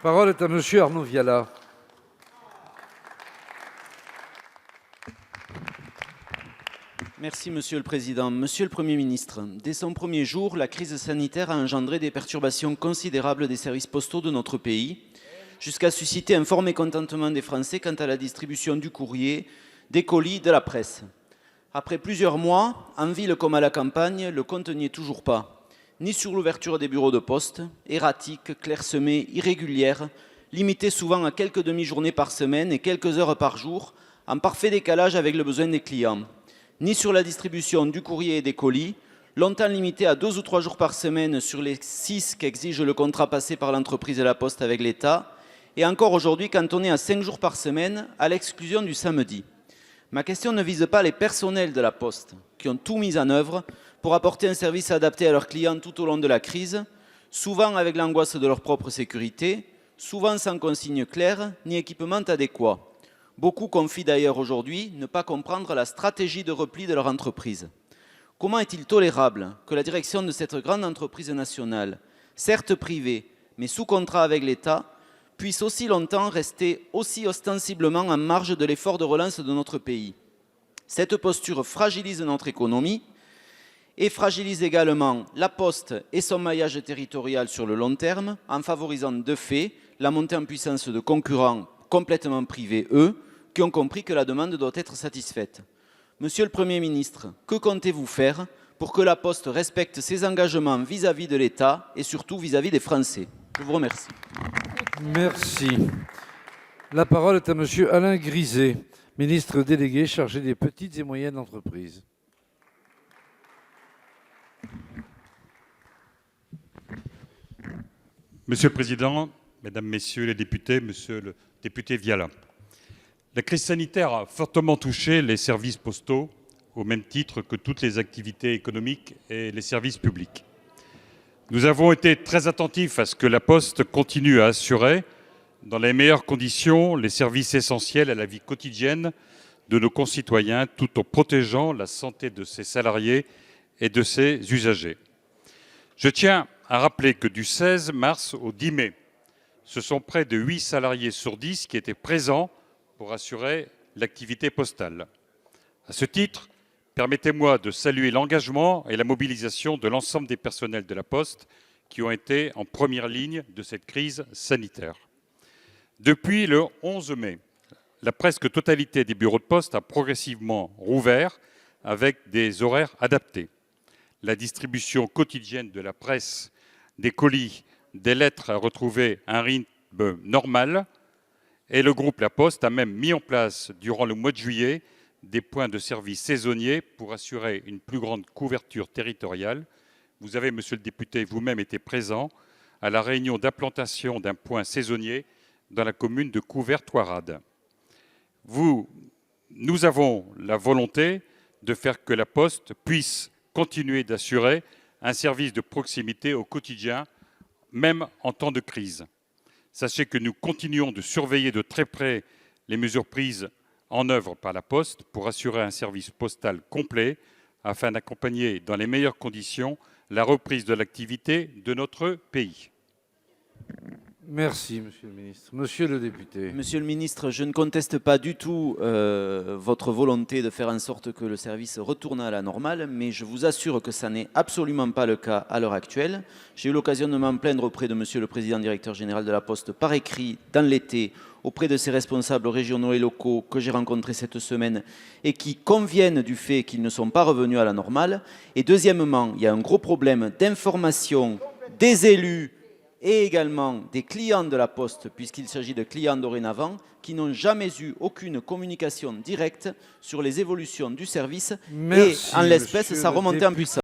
Parole est à monsieur Arnaud Viala. Merci Monsieur le Président. Monsieur le Premier ministre, dès son premier jour, la crise sanitaire a engendré des perturbations considérables des services postaux de notre pays, jusqu'à susciter un fort mécontentement des Français quant à la distribution du courrier, des colis, de la presse. Après plusieurs mois, en ville comme à la campagne, le compte n'y est toujours pas, ni sur l'ouverture des bureaux de poste, erratique, clairsemée, irrégulière, limitée souvent à quelques demi-journées par semaine et quelques heures par jour, en parfait décalage avec le besoin des clients, ni sur la distribution du courrier et des colis, longtemps limité à 2 ou 3 jours par semaine sur les 6 qu'exige le contrat passé par l'entreprise de la Poste avec l'État, et encore aujourd'hui cantonné à 5 jours par semaine, à l'exclusion du samedi. Ma question ne vise pas les personnels de la Poste, qui ont tout mis en œuvre pour apporter un service adapté à leurs clients tout au long de la crise, souvent avec l'angoisse de leur propre sécurité, souvent sans consignes claires ni équipement adéquat. Beaucoup confient d'ailleurs aujourd'hui ne pas comprendre la stratégie de repli de leur entreprise. Comment est-il tolérable que la direction de cette grande entreprise nationale, certes privée, mais sous contrat avec l'État, puisse aussi longtemps rester aussi ostensiblement en marge de l'effort de relance de notre pays? Cette posture fragilise notre économie et fragilise également la Poste et son maillage territorial sur le long terme, en favorisant de fait la montée en puissance de concurrents complètement privés, eux, qui ont compris que la demande doit être satisfaite. Monsieur le Premier ministre, que comptez-vous faire pour que la Poste respecte ses engagements vis-à-vis de l'État et surtout vis-à-vis des Français? Je vous remercie. Merci. La parole est à monsieur Alain Griset, ministre délégué chargé des petites et moyennes entreprises. Monsieur le Président, Mesdames, Messieurs les députés, Monsieur le député Viala, la crise sanitaire a fortement touché les services postaux au même titre que toutes les activités économiques et les services publics. Nous avons été très attentifs à ce que la Poste continue à assurer, dans les meilleures conditions, les services essentiels à la vie quotidienne de nos concitoyens, tout en protégeant la santé de ses salariés et de ses usagers. Je tiens à rappeler que du 16 mars au 10 mai, ce sont près de 8 salariés sur 10 qui étaient présents pour assurer l'activité postale. À ce titre, permettez-moi de saluer l'engagement et la mobilisation de l'ensemble des personnels de la Poste qui ont été en première ligne de cette crise sanitaire. Depuis le 11 mai, la presque totalité des bureaux de poste a progressivement rouvert avec des horaires adaptés. La distribution quotidienne de la presse, des colis, des lettres a retrouvé un rythme normal et le groupe La Poste a même mis en place durant le mois de juillet des points de service saisonniers pour assurer une plus grande couverture territoriale. Vous avez, monsieur le député, vous-même été présent à la réunion d'implantation d'un point saisonnier dans la commune de Couvert-Thoirade. Nous avons la volonté de faire que la Poste puisse continuer d'assurer un service de proximité au quotidien, même en temps de crise. Sachez que nous continuons de surveiller de très près les mesures prises en œuvre par la Poste pour assurer un service postal complet afin d'accompagner dans les meilleures conditions la reprise de l'activité de notre pays. Merci, monsieur le ministre. Monsieur le député. Monsieur le ministre, je ne conteste pas du tout votre volonté de faire en sorte que le service retourne à la normale, mais je vous assure que ça n'est absolument pas le cas à l'heure actuelle. J'ai eu l'occasion de m'en plaindre auprès de monsieur le président directeur général de la Poste par écrit dans l'été, auprès de ses responsables régionaux et locaux que j'ai rencontrés cette semaine et qui conviennent du fait qu'ils ne sont pas revenus à la normale. Et deuxièmement, il y a un gros problème d'information des élus et également des clients de la Poste, puisqu'il s'agit de clients dorénavant, qui n'ont jamais eu aucune communication directe sur les évolutions du service. Merci, et en l'espèce, ça remontait en puissance.